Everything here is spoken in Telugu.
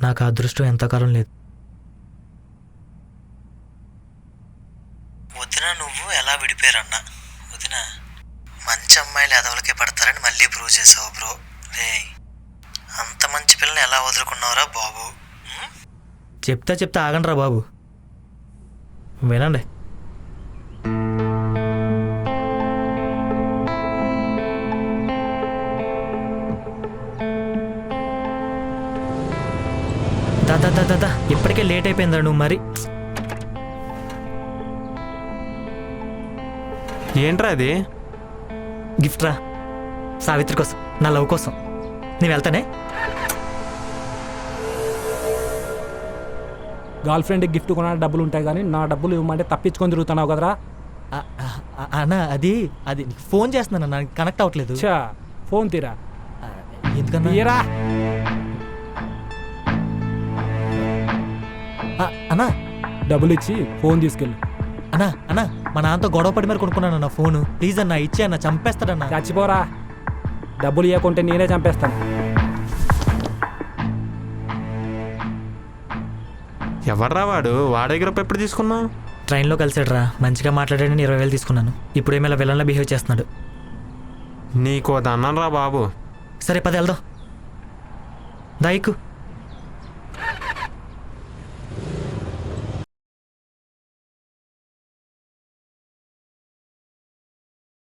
నాకు ఆ అదృష్టం ఎంతకాలం లేదు. వదిన నువ్వు ఎలా విడిపోయారన్నా? వదిన మంచి అమ్మాయిలు ఎదవలకే పడతారని మళ్ళీ ప్రూవ్ చేసావు బ్రో. రే అంత మంచి పిల్లని ఎలా వదులుకున్నావురా బాబు? చెప్తా ఆగండి రా బాబు, వినండి. దా ఇప్పటికే లేట్ అయిపోయిందా నువ్వు మరి? ఏంట్రా అది? గిఫ్ట్ రా, సావిత్రి కోసం, నా లవ్ కోసం. నేను వెళ్తానే. గర్ల్ ఫ్రెండ్కి గిఫ్ట్ కొన డబ్బులు ఉంటాయి కానీ నా డబ్బులు ఇవ్వమంటే తప్పించుకొని తిరుగుతున్నావు కదరా. అన్న అది నీకు ఫోన్ చేస్తున్నాను, నాకు కనెక్ట్ అవ్వట్లేదు. చా ఫోన్ తీరా. ఎందుకన్నా? తీరా అన్నా, డబ్బులు ఇచ్చి ఫోన్ తీసుకెళ్ళు. అన్నా మా నాన్నతో గొడవ పడి మరి కొనుక్కున్నాను నా ఫోను. ప్లీజ్ అన్న ఇచ్చే అన్న, చంపేస్తాడన్నా. చచ్చిపోరా, డబ్బులు ఇవ్వకుంటే నేనే చంపేస్తాను. ఎవర్రా వాడు? వాడి దగ్గర ఎప్పుడు తీసుకున్నావు? ట్రైన్లో కలిసాడు రా, మంచిగా మాట్లాడాడని 20,000 తీసుకున్నాను. ఇప్పుడు ఏమైనా విలన్లా బిహేవ్ చేస్తున్నాడు. నీకో దన్నాను రా బాబు. సరే పద వెళ్దాం, దా ఎక్కు.